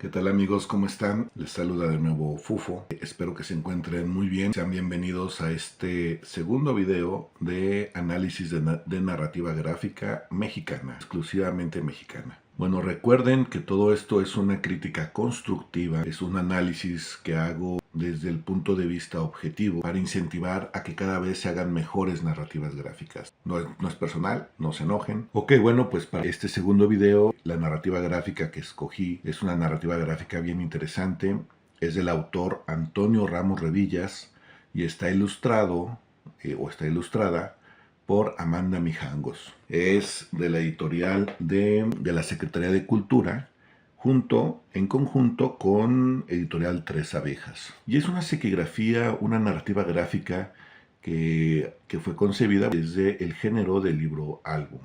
¿Qué tal amigos? ¿Cómo están? Les saluda de nuevo Fufo. Espero que se encuentren muy bien. Sean bienvenidos a este segundo video de análisis de narrativa gráfica mexicana, exclusivamente mexicana. Bueno, recuerden que todo esto es una crítica constructiva, es un análisis que hago desde el punto de vista objetivo para incentivar a que cada vez se hagan mejores narrativas gráficas. No es personal, no se enojen. Ok, bueno, pues para este segundo video, la narrativa gráfica que escogí es una narrativa gráfica bien interesante. Es del autor Antonio Ramos Revillas y está ilustrado, o está ilustrada, por Amanda Mijangos. Es de la editorial de la Secretaría de Cultura, en conjunto con Editorial Tres Abejas. Y es una sequigrafía, una narrativa gráfica que fue concebida desde el género del libro álbum,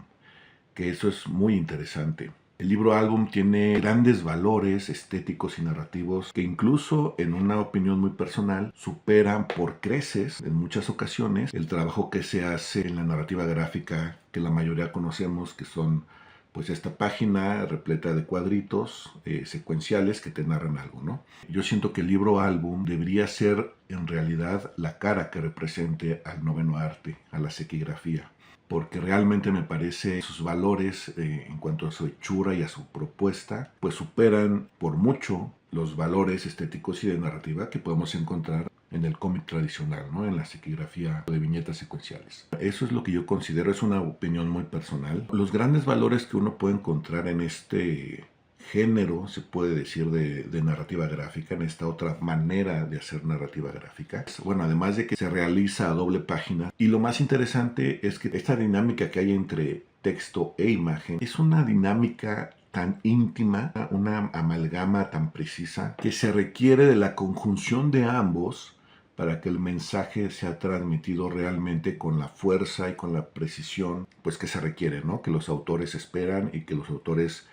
que eso es muy interesante. El libro álbum tiene grandes valores estéticos y narrativos que incluso en una opinión muy personal superan por creces en muchas ocasiones el trabajo que se hace en la narrativa gráfica que la mayoría conocemos, que son pues esta página repleta de cuadritos secuenciales que te narran algo, ¿no? Yo siento que el libro álbum debería ser en realidad la cara que represente al noveno arte, a la sequigrafía, porque realmente me parece sus valores en cuanto a su hechura y a su propuesta, pues superan por mucho los valores estéticos y de narrativa que podemos encontrar en el cómic tradicional, ¿no? En la sequigrafía de viñetas secuenciales. Eso es lo que yo considero, es una opinión muy personal. Los grandes valores que uno puede encontrar en este género, se puede decir, de narrativa gráfica, en esta otra manera de hacer narrativa gráfica. Bueno, además de que se realiza a doble página, y lo más interesante es que esta dinámica que hay entre texto e imagen es una dinámica tan íntima, una amalgama tan precisa, que se requiere de la conjunción de ambos para que el mensaje sea transmitido realmente con la fuerza y con la precisión pues que se requiere, ¿no? Que los autores esperan y que los autores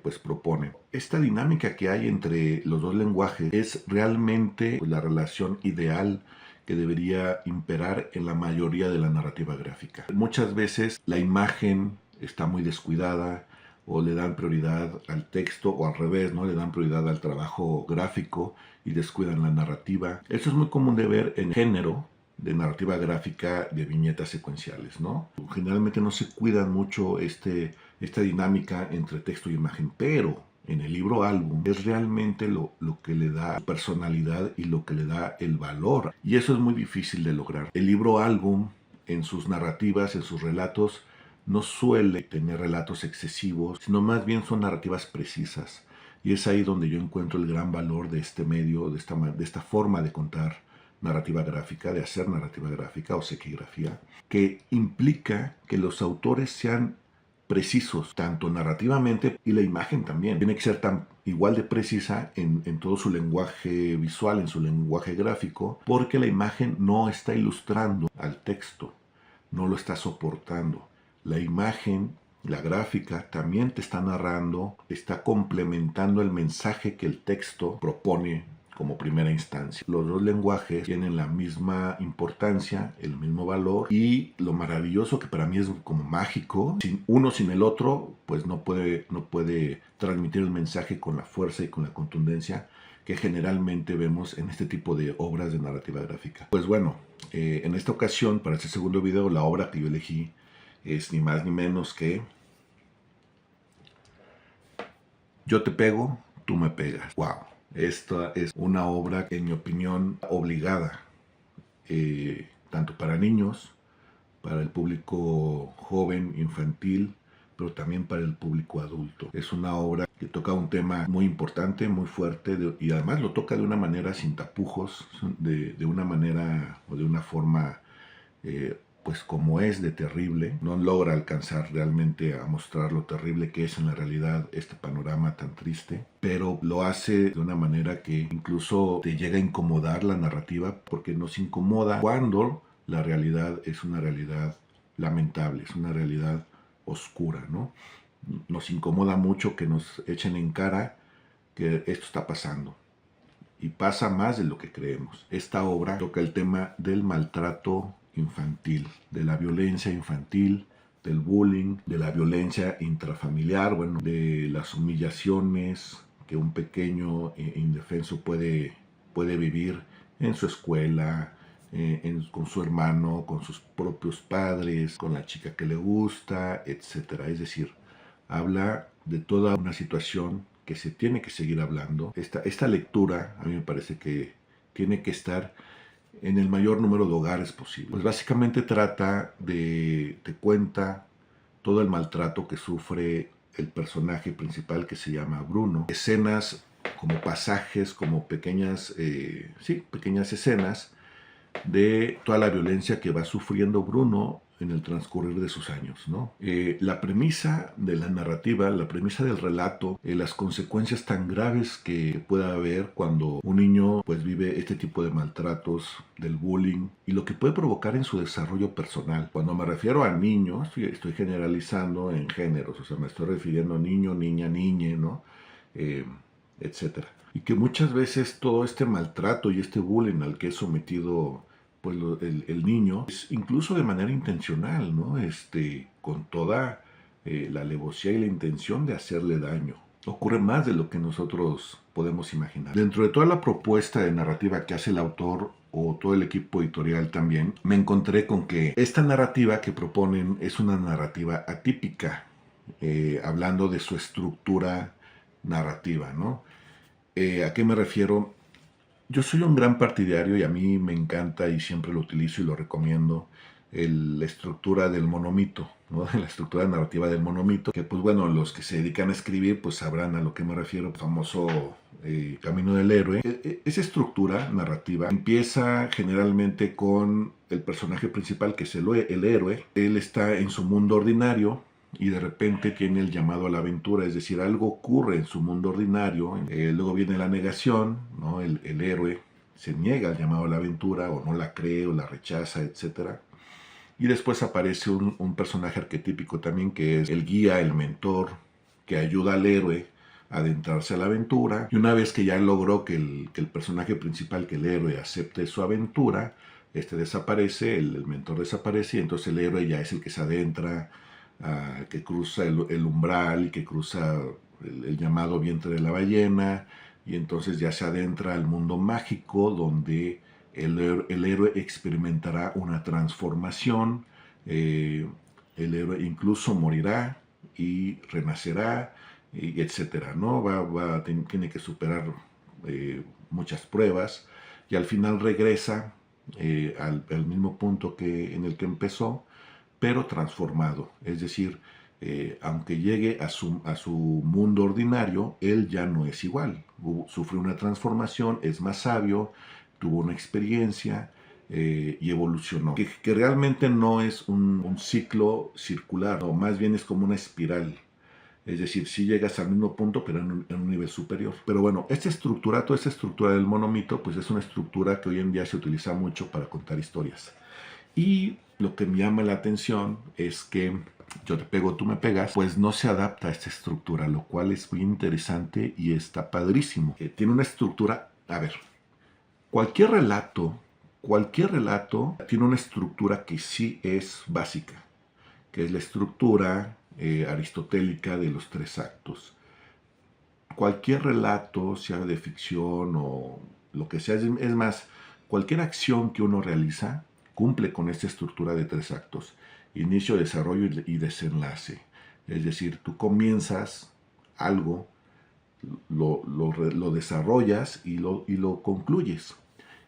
pues proponen. Esta dinámica que hay entre los dos lenguajes es realmente pues, la relación ideal que debería imperar en la mayoría de la narrativa gráfica. Muchas veces la imagen está muy descuidada, o le dan prioridad al texto, o al revés, ¿no? Le dan prioridad al trabajo gráfico y descuidan la narrativa. Eso es muy común de ver en el género de narrativa gráfica de viñetas secuenciales, ¿no? Generalmente no se cuidan mucho esta dinámica entre texto y imagen, pero en el libro álbum es realmente lo que le da personalidad y lo que le da el valor. Y eso es muy difícil de lograr. El libro álbum, en sus narrativas, en sus relatos, no suele tener relatos excesivos, sino más bien son narrativas precisas. Y es ahí donde yo encuentro el gran valor de este medio, de esta forma de contar narrativa gráfica, de hacer narrativa gráfica o sequigrafía, que implica que los autores sean precisos, tanto narrativamente y la imagen también. Tiene que ser igual de precisa en todo su lenguaje visual, en su lenguaje gráfico, porque la imagen no está ilustrando al texto, no lo está soportando. La imagen, la gráfica, también te está narrando, está complementando el mensaje que el texto propone como primera instancia. Los dos lenguajes tienen la misma importancia, el mismo valor, y lo maravilloso que para mí es como mágico, sin uno sin el otro, pues no puede transmitir el mensaje con la fuerza y con la contundencia que generalmente vemos en este tipo de obras de narrativa gráfica. Pues bueno, en esta ocasión, para este segundo video, la obra que yo elegí es ni más ni menos que Yo te pego, tú me pegas. ¡Wow! Esta es una obra, en mi opinión, obligada, tanto para niños, para el público joven, infantil, pero también para el público adulto. Es una obra que toca un tema muy importante, muy fuerte, y además lo toca de una manera sin tapujos, de una manera o de una forma pues como es de terrible, no logra alcanzar realmente a mostrar lo terrible que es en la realidad este panorama tan triste, pero lo hace de una manera que incluso te llega a incomodar la narrativa, porque nos incomoda cuando la realidad es una realidad lamentable, es una realidad oscura, ¿no? Nos incomoda mucho que nos echen en cara que esto está pasando. Y pasa más de lo que creemos. Esta obra toca el tema del maltrato infantil, de la violencia infantil, del bullying, de la violencia intrafamiliar, bueno, de las humillaciones que un pequeño indefenso puede vivir en su escuela, con su hermano, con sus propios padres, con la chica que le gusta, etc. Es decir, habla de toda una situación que se tiene que seguir hablando. Esta lectura a mí me parece que tiene que estar en el mayor número de hogares posible. Pues básicamente te cuenta todo el maltrato que sufre el personaje principal, que se llama Bruno. Escenas como pasajes, como pequeñas escenas de toda la violencia que va sufriendo Bruno en el transcurrir de sus años, ¿no? La premisa de la narrativa, la premisa del relato, las consecuencias tan graves que pueda haber cuando un niño pues vive este tipo de maltratos, del bullying, y lo que puede provocar en su desarrollo personal. Cuando me refiero a niños, estoy generalizando en géneros, o sea, me estoy refiriendo a niño, niña, niñe, ¿no? Etcétera. Y que muchas veces todo este maltrato y este bullying al que es sometido pues el niño es incluso de manera intencional, ¿no? Con toda la alevosía y la intención de hacerle daño. Ocurre más de lo que nosotros podemos imaginar. Dentro de toda la propuesta de narrativa que hace el autor o todo el equipo editorial también, me encontré con que esta narrativa que proponen es una narrativa atípica, hablando de su estructura narrativa, ¿no? ¿A qué me refiero? Yo soy un gran partidario y a mí me encanta y siempre lo utilizo y lo recomiendo, la estructura del monomito, ¿no? La estructura narrativa del monomito, que pues bueno, los que se dedican a escribir pues sabrán a lo que me refiero, el famoso Camino del Héroe. Esa estructura narrativa empieza generalmente con el personaje principal, que es el héroe. Él está en su mundo ordinario y de repente tiene el llamado a la aventura, es decir, algo ocurre en su mundo ordinario, luego viene la negación, ¿no? El héroe se niega al llamado a la aventura, o no la cree, o la rechaza, etc. Y después aparece un personaje arquetípico también, que es el guía, el mentor, que ayuda al héroe a adentrarse a la aventura. Y una vez que ya logró que el personaje principal, que el héroe, acepte su aventura, desaparece, el mentor desaparece, y entonces el héroe ya es el que se adentra, que cruza el umbral y que cruza el llamado vientre de la ballena, y entonces ya se adentra al mundo mágico donde el héroe experimentará una transformación, el héroe incluso morirá y renacerá, y etcétera, ¿no? Tiene que superar muchas pruebas y al final regresa al mismo punto en el que empezó, pero transformado. Es decir, aunque llegue a su mundo ordinario, él ya no es igual. Sufrió una transformación, es más sabio, tuvo una experiencia y evolucionó. Que realmente no es un ciclo circular, o más bien es como una espiral. Es decir, sí llegas al mismo punto, pero en un nivel superior. Pero bueno, toda esta estructura del monomito, pues es una estructura que hoy en día se utiliza mucho para contar historias. Y lo que me llama la atención es que yo te pego, tú me pegas, pues no se adapta a esta estructura, lo cual es muy interesante y está padrísimo. Tiene una estructura, a ver, cualquier relato tiene una estructura que sí es básica, que es la estructura aristotélica de los 3 actos. Cualquier relato, sea de ficción o lo que sea, es más, cualquier acción que uno realiza cumple con esta estructura de 3 actos: inicio, desarrollo y desenlace. Es decir, tú comienzas algo, lo desarrollas y lo concluyes.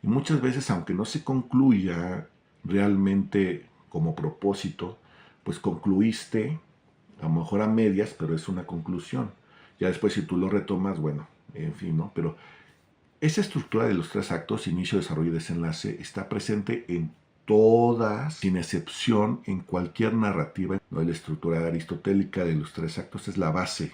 Y muchas veces, aunque no se concluya realmente como propósito, pues concluiste, a lo mejor a medias, pero es una conclusión. Ya después, si tú lo retomas, bueno, en fin, ¿no? Pero esa estructura de los 3 actos, inicio, desarrollo y desenlace, está presente en todas, sin excepción, en cualquier narrativa. ¿No? La estructura aristotélica de los 3 actos es la base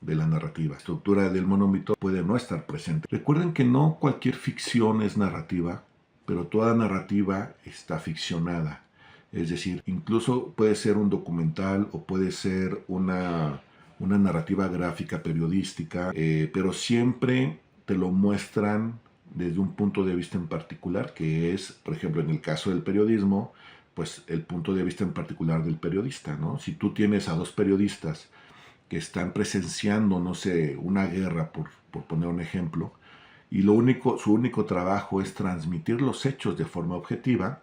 de la narrativa. La estructura del monomito puede no estar presente. Recuerden que no cualquier ficción es narrativa, pero toda narrativa está ficcionada. Es decir, incluso puede ser un documental o puede ser una narrativa gráfica periodística, pero siempre te lo muestran desde un punto de vista en particular, que es, por ejemplo, en el caso del periodismo, pues el punto de vista en particular del periodista, ¿no? Si tú tienes a 2 periodistas que están presenciando, no sé, una guerra, por poner un ejemplo, y su único trabajo es transmitir los hechos de forma objetiva,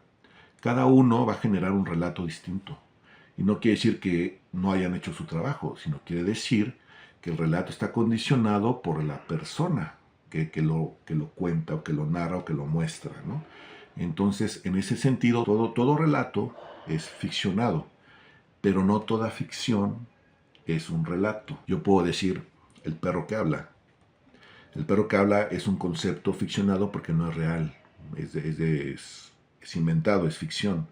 cada uno va a generar un relato distinto. Y no quiere decir que no hayan hecho su trabajo, sino quiere decir que el relato está condicionado por la persona que lo cuenta, o que lo narra, o que lo muestra, ¿no? Entonces, en ese sentido, todo relato es ficcionado, pero no toda ficción es un relato. Yo puedo decir, el perro que habla. El perro que habla es un concepto ficcionado porque no es real, es inventado, es ficción,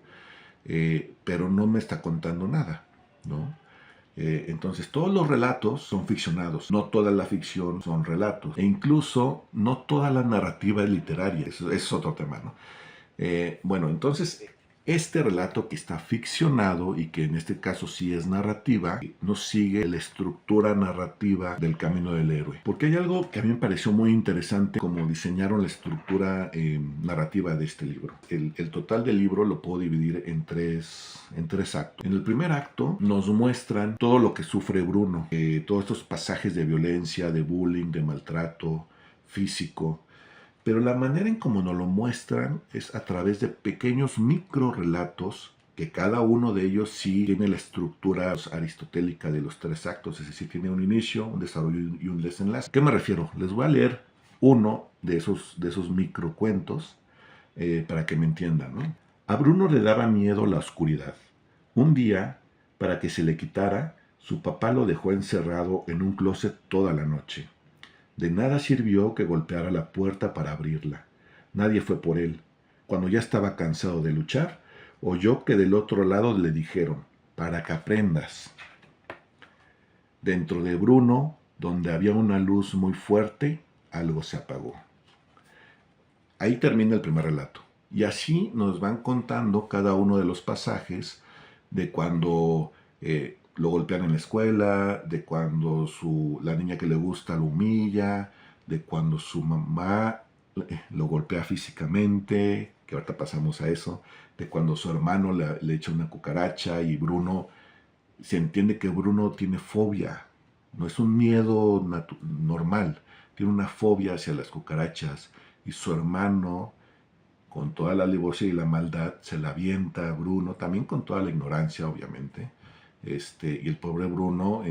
pero no me está contando nada, ¿no? Entonces todos los relatos son ficcionados, no toda la ficción son relatos, e incluso no toda la narrativa es literaria, eso es otro tema, ¿no? Bueno, entonces este relato que está ficcionado y que en este caso sí es narrativa, no sigue la estructura narrativa del camino del héroe. Porque hay algo que a mí me pareció muy interesante como diseñaron la estructura narrativa de este libro. El total del libro lo puedo dividir en tres actos. En el primer acto nos muestran todo lo que sufre Bruno, todos estos pasajes de violencia, de bullying, de maltrato físico. Pero la manera en cómo nos lo muestran es a través de pequeños microrelatos, que cada uno de ellos sí tiene la estructura aristotélica de los tres actos, es decir, tiene un inicio, un desarrollo y un desenlace. ¿A qué me refiero? Les voy a leer uno de esos microcuentos para que me entiendan, ¿no? A Bruno le daba miedo la oscuridad. Un día, para que se le quitara, su papá lo dejó encerrado en un closet toda la noche. De nada sirvió que golpeara la puerta para abrirla. Nadie fue por él. Cuando ya estaba cansado de luchar, oyó que del otro lado le dijeron, para que aprendas. Dentro de Bruno, donde había una luz muy fuerte, algo se apagó. Ahí termina el primer relato. Y así nos van contando cada uno de los pasajes de cuando lo golpean en la escuela, de cuando la niña que le gusta lo humilla, de cuando su mamá lo golpea físicamente, que ahorita pasamos a eso, de cuando su hermano le echa una cucaracha y Bruno, se entiende que Bruno tiene fobia, no es un miedo normal, tiene una fobia hacia las cucarachas y su hermano, con toda la alevosía y la maldad, se la avienta a Bruno, también con toda la ignorancia, obviamente. Y el pobre Bruno,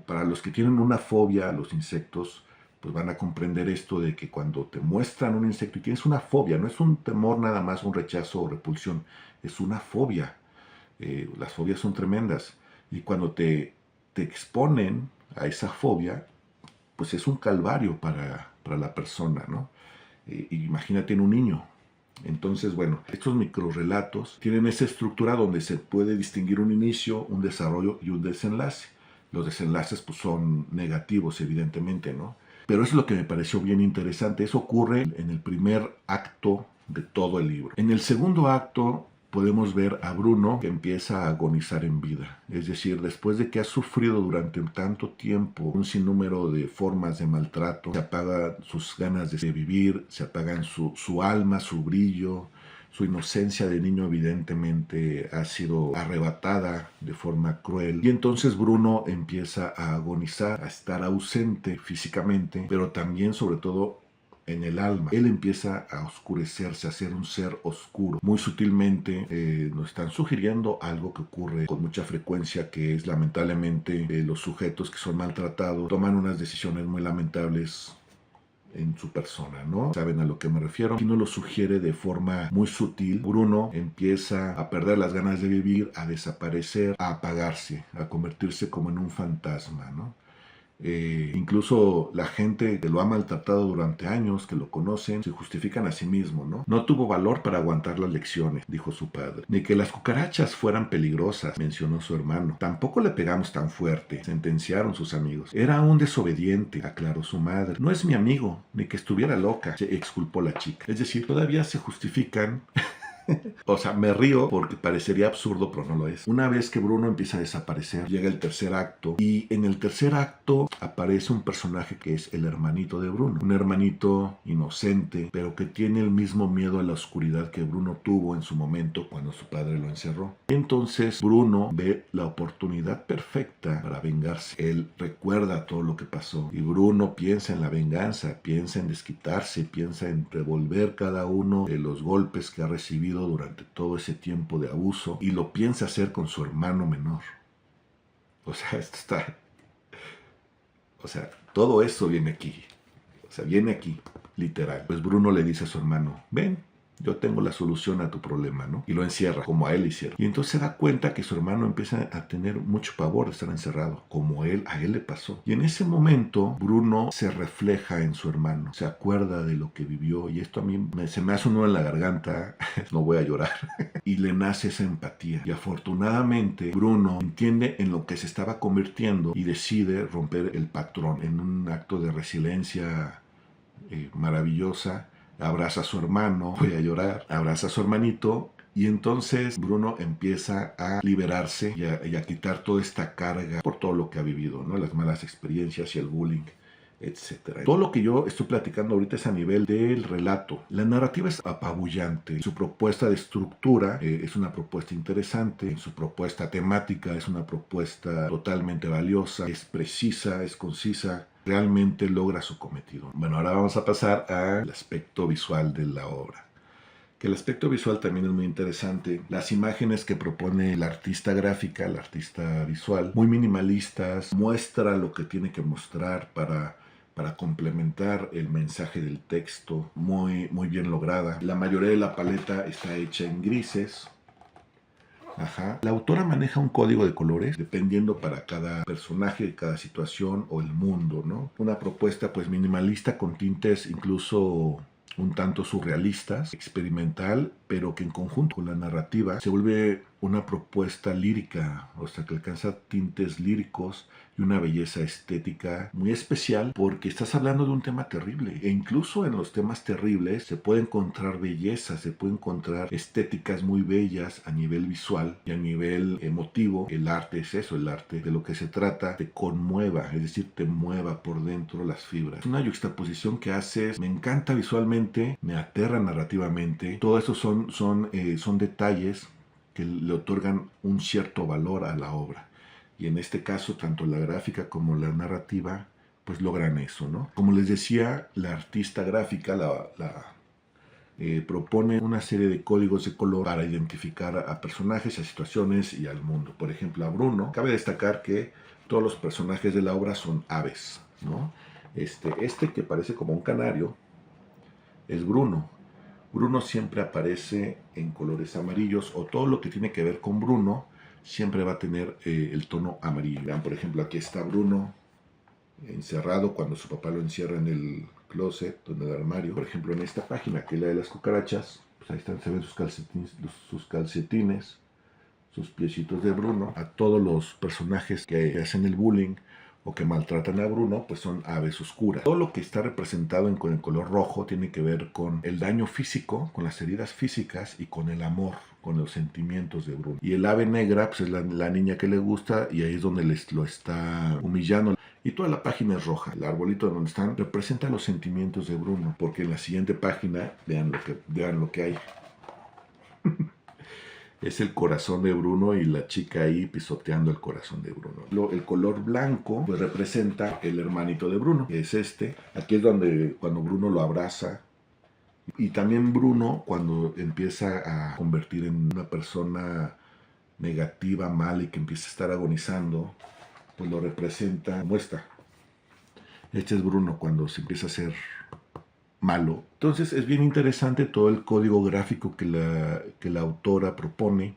para los que tienen una fobia a los insectos, pues van a comprender esto de que cuando te muestran un insecto y tienes una fobia, no es un temor nada más, un rechazo o repulsión, es una fobia. Las fobias son tremendas. Y cuando te exponen a esa fobia, pues es un calvario para la persona, ¿no? Imagínate en un niño. Entonces, bueno, estos microrelatos tienen esa estructura donde se puede distinguir un inicio, un desarrollo y un desenlace. Los desenlaces pues son negativos, evidentemente, ¿no? Pero eso es lo que me pareció bien interesante. Eso ocurre en el primer acto de todo el libro. En el segundo acto podemos ver a Bruno que empieza a agonizar en vida. Es decir, después de que ha sufrido durante tanto tiempo un sinnúmero de formas de maltrato, se apagan sus ganas de vivir, se apagan su alma, su brillo, su inocencia de niño evidentemente ha sido arrebatada de forma cruel. Y entonces Bruno empieza a agonizar, a estar ausente físicamente, pero también sobre todo en el alma. Él empieza a oscurecerse, a ser un ser oscuro. Muy sutilmente nos están sugiriendo algo que ocurre con mucha frecuencia, que es lamentablemente los sujetos que son maltratados toman unas decisiones muy lamentables en su persona, ¿no? ¿Saben a lo que me refiero? Aquí nos lo sugiere de forma muy sutil. Bruno empieza a perder las ganas de vivir, a desaparecer, a apagarse, a convertirse como en un fantasma, ¿no? Incluso la gente que lo ha maltratado durante años, que lo conocen, se justifican a sí mismo, ¿no? No tuvo valor para aguantar las lecciones, dijo su padre. Ni que las cucarachas fueran peligrosas, mencionó su hermano. Tampoco le pegamos tan fuerte, sentenciaron sus amigos. Era un desobediente, aclaró su madre. No es mi amigo, ni que estuviera loca, se exculpó la chica. Es decir, todavía se justifican O sea, me río porque parecería absurdo, pero no lo es. Una vez que Bruno empieza a desaparecer, llega el tercer acto y en el tercer acto aparece un personaje que es el hermanito de Bruno. Un hermanito inocente, pero que tiene el mismo miedo a la oscuridad que Bruno tuvo en su momento cuando su padre lo encerró. Entonces Bruno ve la oportunidad perfecta para vengarse. Él recuerda todo lo que pasó y Bruno piensa en la venganza, piensa en desquitarse, piensa en revolver cada uno de los golpes que ha recibido durante todo ese tiempo de abuso y lo piensa hacer con su hermano menor. O sea, esto está... O sea, todo esto viene aquí. O sea, viene aquí, literal. Pues Bruno le dice a su hermano, ven, yo tengo la solución a tu problema, ¿no? Y lo encierra, como a él hicieron. Y entonces se da cuenta que su hermano empieza a tener mucho pavor de estar encerrado, como a él le pasó. Y en ese momento, Bruno se refleja en su hermano, se acuerda de lo que vivió, y esto a mí se me hace un nudo en la garganta, no voy a llorar, y le nace esa empatía. Y afortunadamente, Bruno entiende en lo que se estaba convirtiendo y decide romper el patrón en un acto de resiliencia maravillosa. Abraza a su hermano, voy a llorar, abraza a su hermanito y entonces Bruno empieza a liberarse y a quitar toda esta carga por todo lo que ha vivido, ¿no? Las malas experiencias y el bullying, etcétera. Todo lo que yo estoy platicando ahorita es a nivel del relato. La narrativa es apabullante. Su propuesta de estructura es una propuesta interesante. Su propuesta temática es una propuesta totalmente valiosa. Es precisa, es concisa. Realmente logra su cometido. Bueno, ahora vamos a pasar al aspecto visual de la obra. Que el aspecto visual también es muy interesante. Las imágenes que propone la artista gráfica, la artista visual, muy minimalistas, muestra lo que tiene que mostrar para complementar el mensaje del texto, muy bien lograda. La mayoría de la paleta está hecha en grises. Ajá. La autora maneja un código de colores dependiendo para cada personaje, cada situación o el mundo, ¿no? Una propuesta pues minimalista con tintes incluso un tanto surrealistas, experimental, pero que en conjunto con la narrativa se vuelve una propuesta lírica, o sea que alcanza tintes líricos y una belleza estética muy especial porque estás hablando de un tema terrible e incluso en los temas terribles se puede encontrar belleza, se puede encontrar estéticas muy bellas a nivel visual y a nivel emotivo. El arte es eso, el arte de lo que se trata te conmueva, es decir, te mueva por dentro las fibras. Es una yuxtaposición que haces, me encanta visualmente, me aterra narrativamente, todo eso son detalles que le otorgan un cierto valor a la obra. Y en este caso, tanto la gráfica como la narrativa, pues logran eso, ¿no? Como les decía, la artista gráfica propone una serie de códigos de color para identificar a personajes, a situaciones y al mundo. Por ejemplo, a Bruno, cabe destacar que todos los personajes de la obra son aves, ¿no? Este que parece como un canario es Bruno. Bruno siempre aparece en colores amarillos o todo lo que tiene que ver con Bruno siempre va a tener el tono amarillo. Vean, por ejemplo, aquí está Bruno encerrado cuando su papá lo encierra en el closet, en el armario. Por ejemplo, en esta página, que es la de las cucarachas, pues ahí están, se ven sus calcetines, sus piecitos de Bruno. A todos los personajes que hacen el bullying o que maltratan a Bruno, pues son aves oscuras. Todo lo que está representado con el color rojo tiene que ver con el daño físico, con las heridas físicas y con el amor, con los sentimientos de Bruno. Y el ave negra, pues es la niña que le gusta y ahí es donde lo está humillando. Y toda la página es roja. El arbolito donde están representa los sentimientos de Bruno, porque en la siguiente página, vean lo que hay. Es el corazón de Bruno y la chica ahí pisoteando el corazón de Bruno. El color blanco pues representa el hermanito de Bruno, que es este. Aquí es cuando Bruno lo abraza. Y también Bruno, cuando empieza a convertir en una persona negativa, mala y que empieza a estar agonizando, pues lo representa como esta. Este es Bruno cuando se empieza a hacer malo. Entonces es bien interesante todo el código gráfico que la autora propone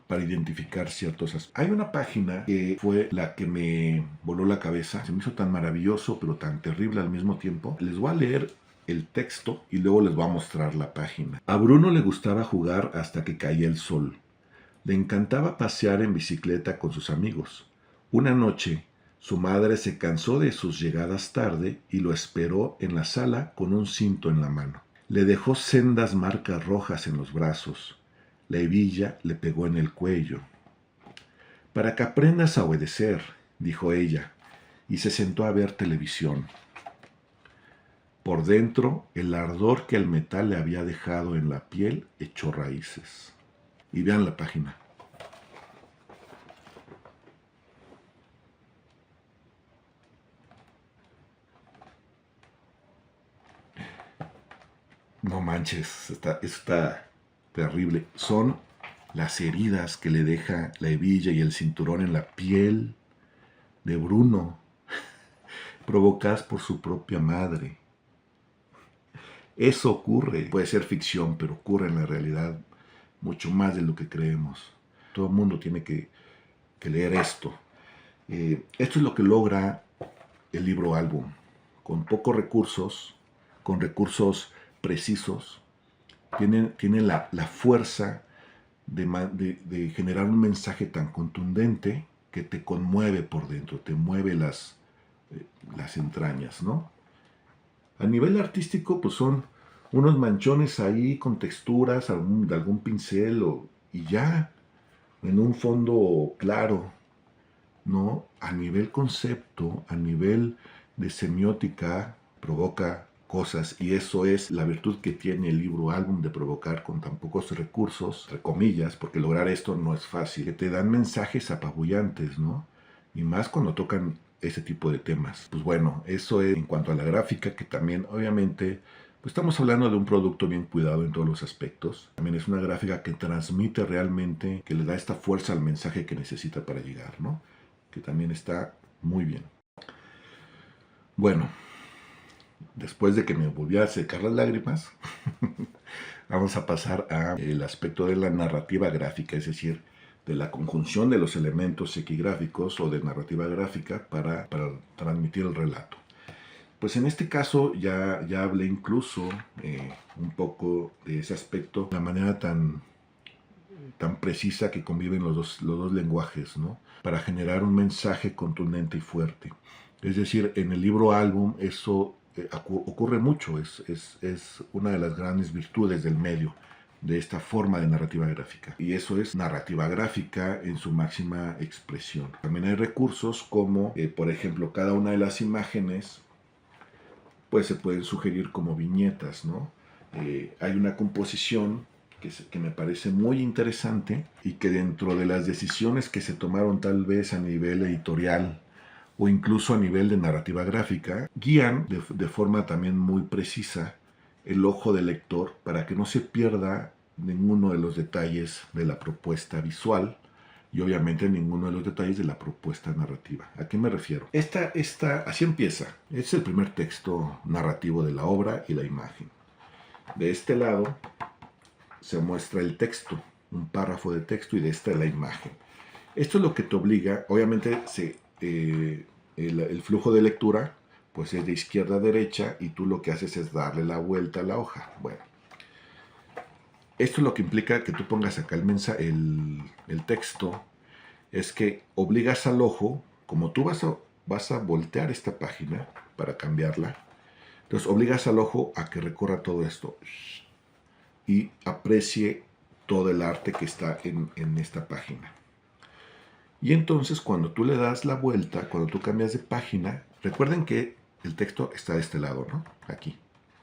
para identificar ciertos aspectos. Hay una página que fue la que me voló la cabeza, se me hizo tan maravilloso pero tan terrible al mismo tiempo. Les voy a leer el texto y luego les voy a mostrar la página. A Bruno le gustaba jugar hasta que caía el sol. Le encantaba pasear en bicicleta con sus amigos. Una noche, su madre se cansó de sus llegadas tarde y lo esperó en la sala con un cinto en la mano. Le dejó sendas marcas rojas en los brazos. La hebilla le pegó en el cuello. «Para que aprendas a obedecer», dijo ella, y se sentó a ver televisión. Por dentro, el ardor que el metal le había dejado en la piel echó raíces. Y vean la página. No manches, está terrible. Son las heridas que le deja la hebilla y el cinturón en la piel de Bruno, provocadas por su propia madre. Eso ocurre, puede ser ficción, pero ocurre en la realidad mucho más de lo que creemos. Todo el mundo tiene que leer esto. Esto es lo que logra el libro álbum, con pocos recursos, con recursos precisos, tiene la fuerza de generar un mensaje tan contundente que te conmueve por dentro, te mueve las entrañas, ¿no? A nivel artístico, pues son unos manchones ahí con texturas de algún pincel y ya, en un fondo claro, ¿no? A nivel concepto, a nivel de semiótica, provoca cosas, y eso es la virtud que tiene el libro álbum, de provocar con tan pocos recursos, entre comillas, porque lograr esto no es fácil, que te dan mensajes apabullantes, ¿no? Y más cuando tocan ese tipo de temas. Pues bueno, eso es en cuanto a la gráfica, que también obviamente pues estamos hablando de un producto bien cuidado en todos los aspectos. También es una gráfica que transmite realmente, que le da esta fuerza al mensaje que necesita para llegar, ¿no? Que también está muy bien. Bueno, después de que me volví a secar las lágrimas, vamos a pasar al aspecto de la narrativa gráfica, es decir, de la conjunción de los elementos equigráficos o de narrativa gráfica para transmitir el relato. Pues en este caso ya hablé incluso un poco de ese aspecto, la manera tan precisa que conviven los dos lenguajes, ¿no? Para generar un mensaje contundente y fuerte. Es decir, en el libro álbum eso ocurre mucho, es una de las grandes virtudes del medio, de esta forma de narrativa gráfica. Y eso es narrativa gráfica en su máxima expresión. También hay recursos como, por ejemplo, cada una de las imágenes pues se pueden sugerir como viñetas, ¿no? Hay una composición que me parece muy interesante y que dentro de las decisiones que se tomaron tal vez a nivel editorial o incluso a nivel de narrativa gráfica, guían de forma también muy precisa el ojo del lector para que no se pierda ninguno de los detalles de la propuesta visual y obviamente ninguno de los detalles de la propuesta narrativa. ¿A qué me refiero? Así empieza. Es el primer texto narrativo de la obra y la imagen. De este lado se muestra el texto, un párrafo de texto, y de esta la imagen. Esto es lo que te obliga, obviamente el flujo de lectura pues es de izquierda a derecha y tú lo que haces es darle la vuelta a la hoja. Bueno, esto es lo que implica que tú pongas acá el texto, es que obligas al ojo, como tú vas a voltear esta página para cambiarla, entonces obligas al ojo a que recorra todo esto y aprecie todo el arte que está en esta página. Y entonces cuando tú le das la vuelta, cuando tú cambias de página, recuerden que el texto está de este lado, ¿no? Aquí,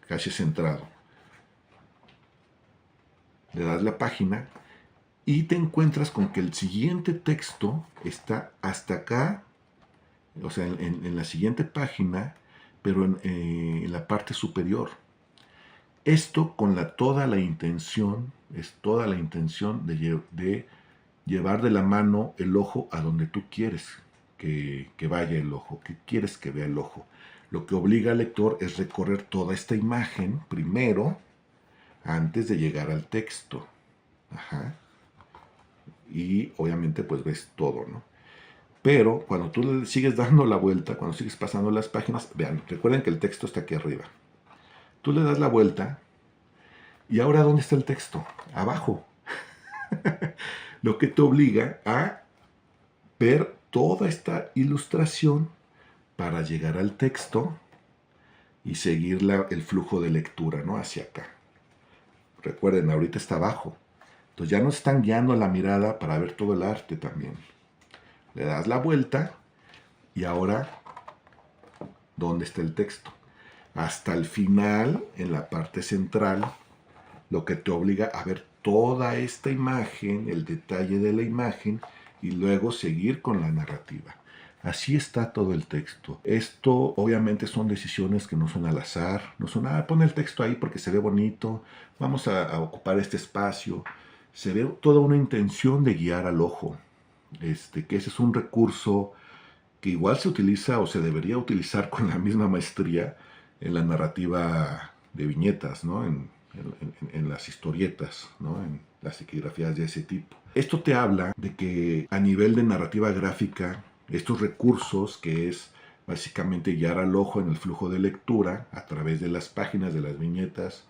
casi centrado. Le das la página y te encuentras con que el siguiente texto está hasta acá, o sea, en la siguiente página, pero en la parte superior. Esto con toda la intención de llevar de la mano el ojo a donde tú quieres que vaya el ojo, que quieres que vea el ojo. Lo que obliga al lector es recorrer toda esta imagen primero, antes de llegar al texto. Ajá. Y obviamente pues ves todo, ¿no? Pero cuando tú le sigues dando la vuelta, cuando sigues pasando las páginas, vean, recuerden que el texto está aquí arriba. Tú le das la vuelta y ahora ¿dónde está el texto? Abajo. Lo que te obliga a ver toda esta ilustración para llegar al texto y seguir el flujo de lectura, ¿no? Hacia acá. Recuerden, ahorita está abajo. Entonces ya nos están guiando la mirada para ver todo el arte también. Le das la vuelta y ahora, ¿dónde está el texto? Hasta el final, en la parte central, lo que te obliga a ver toda esta imagen, el detalle de la imagen, y luego seguir con la narrativa. Así está todo el texto. Esto obviamente son decisiones que no son al azar, no son, pon el texto ahí porque se ve bonito, vamos a ocupar este espacio. Se ve toda una intención de guiar al ojo, que ese es un recurso que igual se utiliza o se debería utilizar con la misma maestría en la narrativa de viñetas, ¿no? En las historietas, ¿no? En las equigrafías de ese tipo. Esto te habla de que a nivel de narrativa gráfica, estos recursos, que es básicamente guiar al ojo en el flujo de lectura a través de las páginas de las viñetas,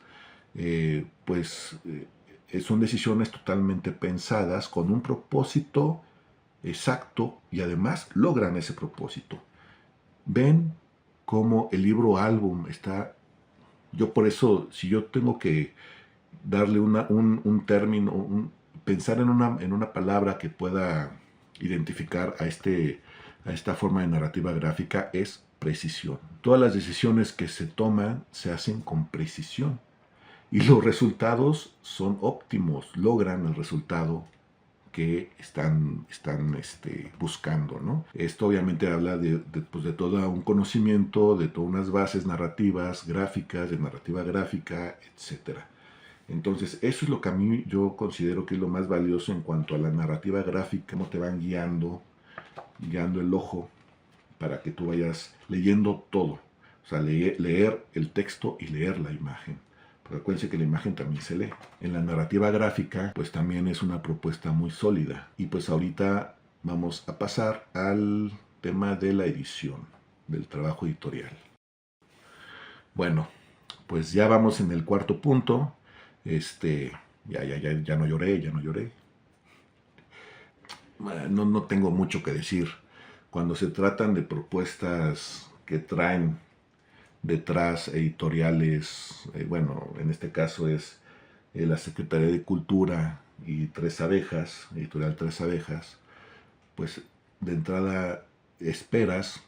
son decisiones totalmente pensadas con un propósito exacto y además logran ese propósito. Ven cómo el libro álbum está. Yo por eso, si yo tengo que darle un término, pensar en una palabra que pueda identificar a esta forma de narrativa gráfica, es precisión. Todas las decisiones que se toman se hacen con precisión y los resultados son óptimos, logran el resultado que están buscando, ¿no? Esto obviamente habla pues de todo un conocimiento, de todas unas bases narrativas, gráficas, de narrativa gráfica, etc. Entonces, eso es lo que a mí yo considero que es lo más valioso en cuanto a la narrativa gráfica, cómo te van guiando el ojo para que tú vayas leyendo todo. O sea, leer el texto y leer la imagen. Pero acuérdense que la imagen también se lee. En la narrativa gráfica, pues también es una propuesta muy sólida. Y pues ahorita vamos a pasar al tema de la edición, del trabajo editorial. Bueno, pues ya vamos en el cuarto punto. Ya no lloré, ya no lloré. No tengo mucho que decir. Cuando se tratan de propuestas que traen detrás editoriales, bueno, en este caso es la Secretaría de Cultura y Tres Abejas, editorial Tres Abejas, pues de entrada esperas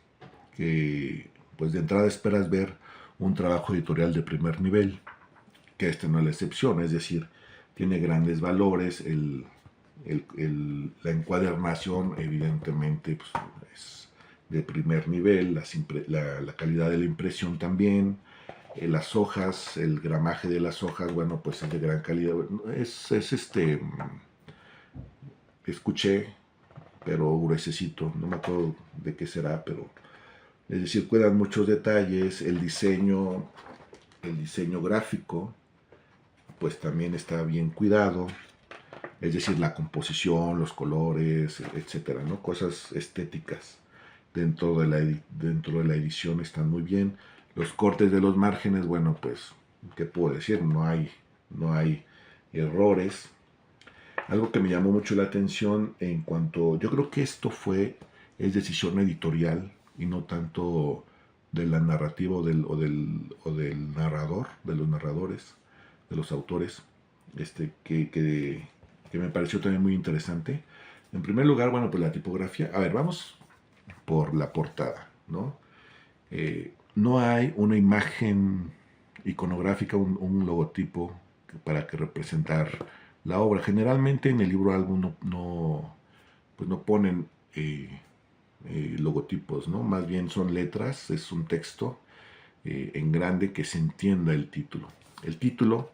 ver un trabajo editorial de primer nivel, que este no es la excepción, es decir, tiene grandes valores, la encuadernación evidentemente pues, es de primer nivel, la calidad de la impresión también, las hojas, el gramaje de las hojas, bueno, pues es de gran calidad. Escuché, pero gruesecito, no me acuerdo de qué será, pero es decir, cuidan muchos detalles, el diseño gráfico, pues también está bien cuidado, es decir, la composición, los colores, etcétera, ¿no? Cosas estéticas dentro de la edición están muy bien. Los cortes de los márgenes, bueno, pues, ¿qué puedo decir? No hay errores. Algo que me llamó mucho la atención yo creo que es decisión editorial y no tanto de la narrativa o del narrador, de los narradores, de los autores, que me pareció también muy interesante. En primer lugar, bueno, pues la tipografía. A ver, vamos por la portada, ¿no? No hay una imagen iconográfica, un logotipo para que representar la obra. Generalmente en el libro álbum pues no ponen logotipos, ¿no? Más bien son letras, es un texto en grande que se entienda el título. El título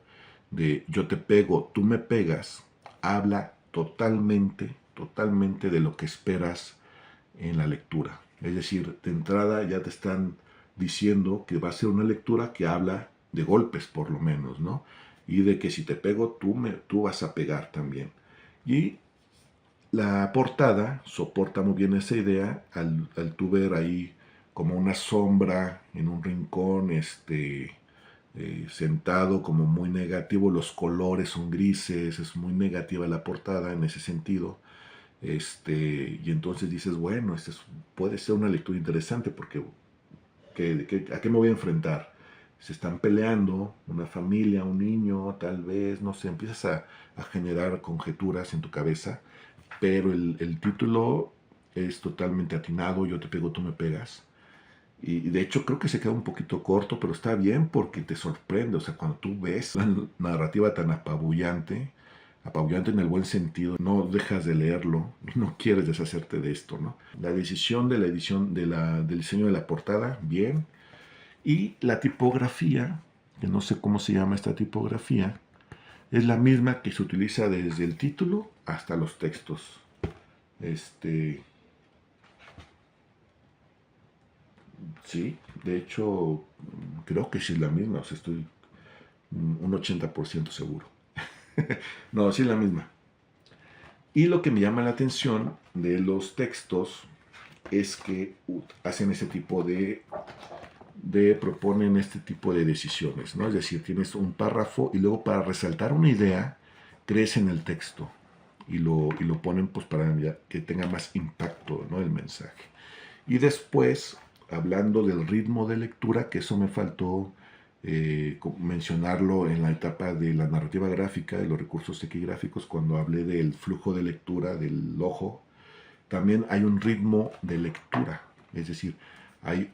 de Yo te pego, tú me pegas, habla totalmente de lo que esperas en la lectura. Es decir, de entrada ya te están diciendo que va a ser una lectura que habla de golpes, por lo menos, ¿no? Y de que si te pego, tú vas a pegar también. Y la portada soporta muy bien esa idea al tú ver ahí como una sombra en un rincón, sentado como muy negativo, los colores son grises, es muy negativa la portada en ese sentido. Y entonces dices, bueno, puede ser una lectura interesante porque ¿a qué me voy a enfrentar? se están peleando, una familia, un niño, tal vez, no sé, empiezas a generar conjeturas en tu cabeza, pero el título es totalmente atinado, yo te pego, tú me pegas. Y de hecho creo que se queda un poquito corto, pero está bien porque te sorprende. O sea, cuando tú ves la narrativa tan apabullante, apabullante en el buen sentido, no dejas de leerlo, no quieres deshacerte de esto, ¿no? La decisión de la edición, del diseño de la portada, bien. Y la tipografía, que no sé cómo se llama esta tipografía, es la misma que se utiliza desde el título hasta los textos. Sí, de hecho, creo que sí es la misma, o sea, estoy un 80% seguro. No, sí es la misma. Y lo que me llama la atención de los textos es que hacen ese tipo proponen este tipo de decisiones, ¿no? Es decir, tienes un párrafo y luego para resaltar una idea, crees en el texto y lo ponen pues para que tenga más impacto, ¿no? El mensaje. Y después, hablando del ritmo de lectura, que eso me faltó mencionarlo en la etapa de la narrativa gráfica, de los recursos equigráficos, cuando hablé del flujo de lectura del ojo, también hay un ritmo de lectura, es decir, hay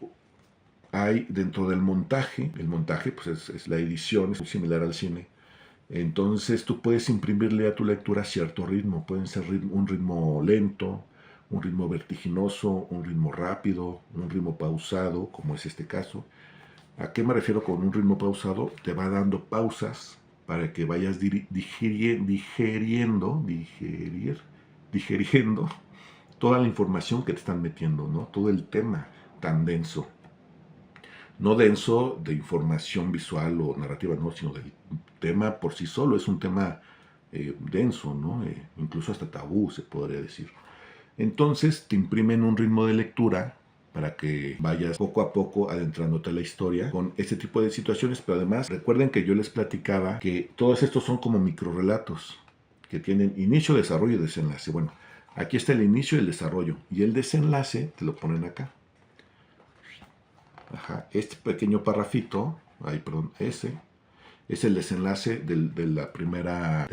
dentro del montaje, el montaje pues es la edición, es similar al cine, entonces tú puedes imprimirle a tu lectura cierto ritmo, pueden ser un ritmo lento, un ritmo vertiginoso, un ritmo rápido, un ritmo pausado, como es este caso. ¿A qué me refiero con un ritmo pausado? Te va dando pausas para que vayas digeriendo toda la información que te están metiendo, ¿no? Todo el tema tan denso. No denso de información visual o narrativa, no, sino del tema por sí solo. Es un tema denso, ¿no? Incluso hasta tabú, se podría decir. Entonces te imprimen un ritmo de lectura para que vayas poco a poco adentrándote a la historia con este tipo de situaciones, pero además recuerden que yo les platicaba que todos estos son como microrelatos que tienen inicio, desarrollo y desenlace. Bueno, aquí está el inicio y el desarrollo y el desenlace te lo ponen acá. Ajá, este pequeño parrafito, ese es el desenlace del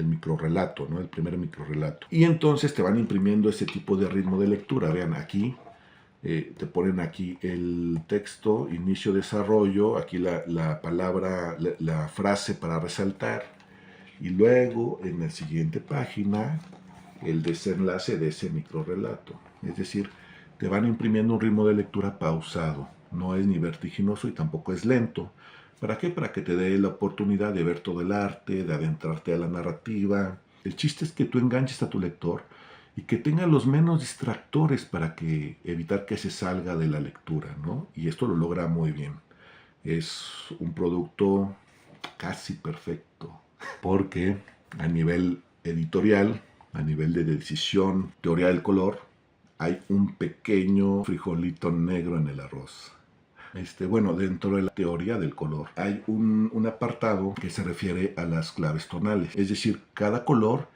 microrrelato, ¿no? El primer microrrelato. Y entonces te van imprimiendo ese tipo de ritmo de lectura. Vean aquí, te ponen aquí el texto, inicio, desarrollo, aquí la palabra, la frase para resaltar, y luego en la siguiente página el desenlace de ese microrrelato. Es decir, te van imprimiendo un ritmo de lectura pausado. No es ni vertiginoso y tampoco es lento. ¿Para qué? Para que te dé la oportunidad de ver todo el arte, de adentrarte a la narrativa. El chiste es que tú enganches a tu lector y que tenga los menos distractores para evitar que se salga de la lectura, ¿no? Y esto lo logra muy bien. Es un producto casi perfecto, porque a nivel editorial, a nivel de decisión, teoría del color, hay un pequeño frijolito negro en el arroz. Bueno, dentro de la teoría del color hay un apartado que se refiere a las claves tonales. Es decir, cada color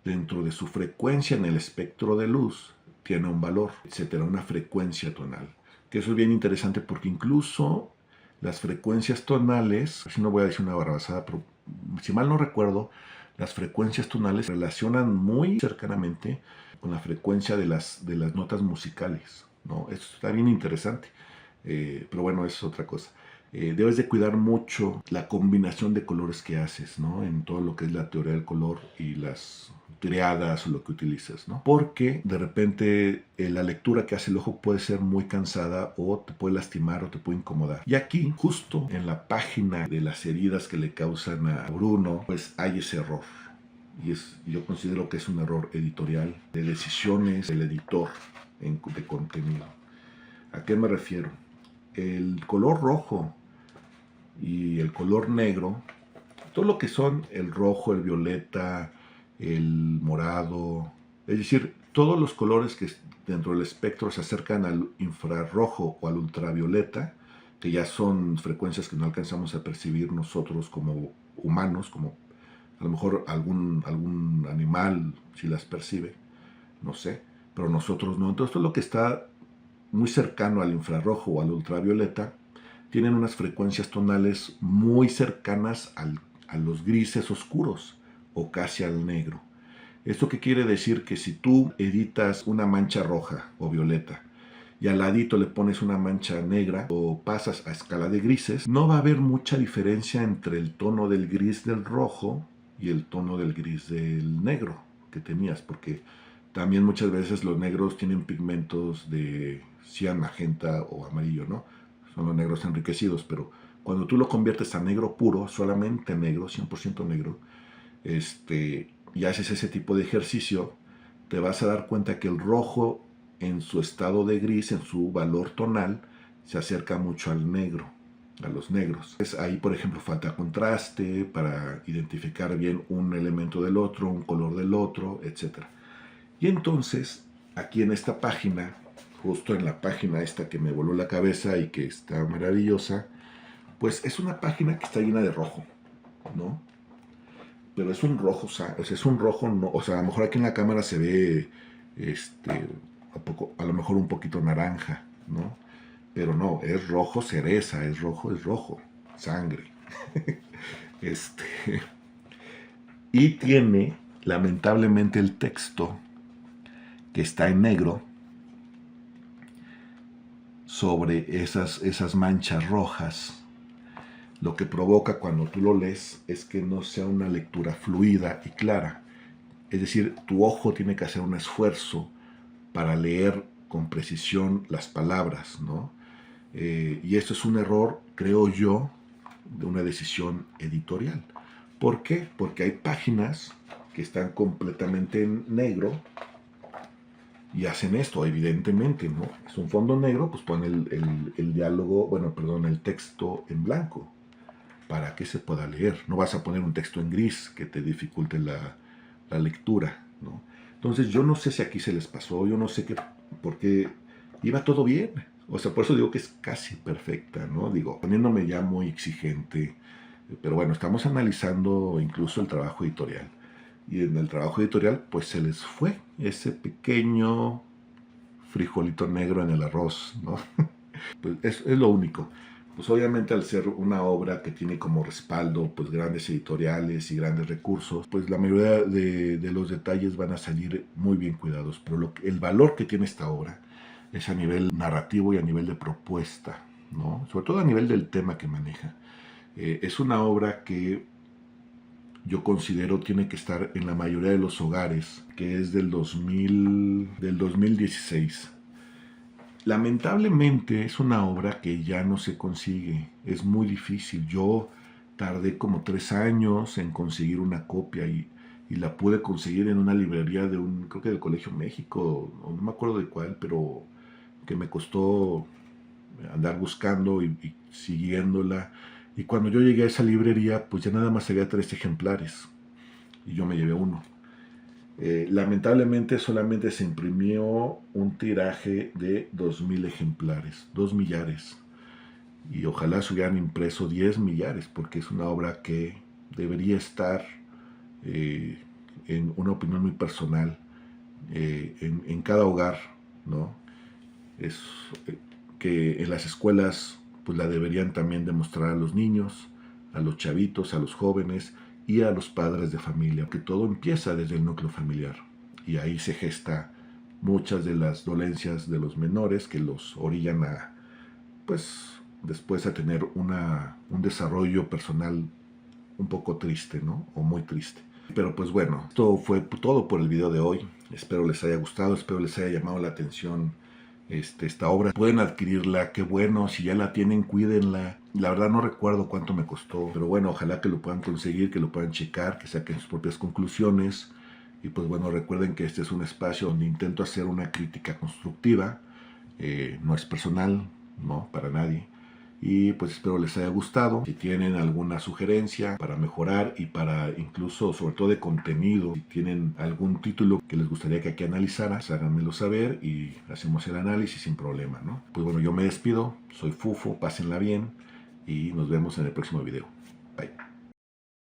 dentro de su frecuencia en el espectro de luz tiene un valor, etcétera, una frecuencia tonal. Que eso es bien interesante porque incluso las frecuencias tonales, si no voy a decir una barrabasada, pero si mal no recuerdo, las frecuencias tonales se relacionan muy cercanamente con la frecuencia de las notas musicales, ¿no? Esto está bien interesante. Pero bueno, eso es otra cosa. Debes de cuidar mucho la combinación de colores que haces, ¿no? En todo lo que es la teoría del color y las triadas o lo que utilizas, ¿no? Porque de repente la lectura que hace el ojo puede ser muy cansada o te puede lastimar o te puede incomodar. Y aquí, justo en la página de las heridas que le causan a Bruno, pues hay ese error. Yo considero que es un error editorial de decisiones del editor de contenido. ¿A qué me refiero? El color rojo y el color negro, todo lo que son el rojo, el violeta, el morado, es decir, todos los colores que dentro del espectro se acercan al infrarrojo o al ultravioleta, que ya son frecuencias que no alcanzamos a percibir nosotros como humanos, como a lo mejor algún animal si las percibe, no sé, pero nosotros no. Entonces todo lo que está muy cercano al infrarrojo o al ultravioleta tienen unas frecuencias tonales muy cercanas a los grises oscuros o casi al negro. ¿Esto qué quiere decir? Que si tú editas una mancha roja o violeta y al ladito le pones una mancha negra o pasas a escala de grises, no va a haber mucha diferencia entre el tono del gris del rojo y el tono del gris del negro que tenías, porque también muchas veces los negros tienen pigmentos de cian, magenta o amarillo, ¿no? Son los negros enriquecidos, pero cuando tú lo conviertes a negro puro, solamente negro, 100% negro, y haces ese tipo de ejercicio, te vas a dar cuenta que el rojo en su estado de gris, en su valor tonal, se acerca mucho al negro, a los negros. Ahí, por ejemplo, falta contraste para identificar bien un elemento del otro, un color del otro, etc. Y entonces, aquí en esta página, justo en la página esta que me voló la cabeza y que está maravillosa, pues es una página que está llena de rojo, ¿no? Pero es un rojo, o sea, es un rojo, no, o sea, a lo mejor aquí en la cámara se ve, a lo mejor un poquito naranja, ¿no? Pero no, es rojo cereza, es rojo, sangre. Y tiene, lamentablemente, el texto que está en negro sobre esas manchas rojas. Lo que provoca cuando tú lo lees es que no sea una lectura fluida y clara. Es decir, tu ojo tiene que hacer un esfuerzo para leer con precisión las palabras, ¿no? Y esto es un error, creo yo, de una decisión editorial. ¿Por qué? Porque hay páginas que están completamente en negro y hacen esto, evidentemente, ¿no? Es un fondo negro, pues ponen el diálogo, bueno, perdón, el texto en blanco para que se pueda leer. No vas a poner un texto en gris que te dificulte la lectura, ¿no? Entonces yo no sé si aquí se les pasó, yo no sé qué, porque iba todo bien. O sea, por eso digo que es casi perfecta, ¿no? Digo, poniéndome ya muy exigente, pero bueno, estamos analizando incluso el trabajo editorial. Y en el trabajo editorial, pues se les fue ese pequeño frijolito negro en el arroz, ¿no? Pues es lo único. Pues obviamente al ser una obra que tiene como respaldo pues grandes editoriales y grandes recursos, pues la mayoría de los detalles van a salir muy bien cuidados. Pero el valor que tiene esta obra es a nivel narrativo y a nivel de propuesta, ¿no? Sobre todo a nivel del tema que maneja. Es una obra que yo considero tiene que estar en la mayoría de los hogares, que es del 2016. Lamentablemente es una obra que ya no se consigue, es muy difícil. Yo tardé como 3 años en conseguir una copia y la pude conseguir en una librería creo que del Colegio México, no me acuerdo de cuál, pero que me costó andar buscando y siguiéndola. Y cuando yo llegué a esa librería, pues ya nada más había 3 ejemplares y yo me llevé uno. Lamentablemente solamente se imprimió un tiraje de 2.000 ejemplares, 2 millares. Y ojalá se hubieran impreso 10 millares, porque es una obra que debería estar, en una opinión muy personal, en cada hogar, ¿no? Es que en las escuelas pues la deberían también demostrar a los niños, a los chavitos, a los jóvenes, y a los padres de familia, que todo empieza desde el núcleo familiar. Y ahí se gesta muchas de las dolencias de los menores que los orillan a, pues, después a tener un desarrollo personal un poco triste, ¿no? O muy triste. Pero pues bueno, esto fue todo por el video de hoy. Espero les haya gustado, espero les haya llamado la atención esta obra. Pueden adquirirla, qué bueno, si ya la tienen, cuídenla. La verdad no recuerdo cuánto me costó, pero bueno, ojalá que lo puedan conseguir, que lo puedan checar, que saquen sus propias conclusiones. Y pues bueno, recuerden que este es un espacio donde intento hacer una crítica constructiva. No es personal, no, para nadie. Y pues espero les haya gustado. Si tienen alguna sugerencia para mejorar y para incluso, sobre todo de contenido, si tienen algún título que les gustaría que aquí analizara, pues háganmelo saber y hacemos el análisis sin problema, ¿no? Pues bueno, yo me despido, soy Fufo, pásenla bien y nos vemos en el próximo video. Bye.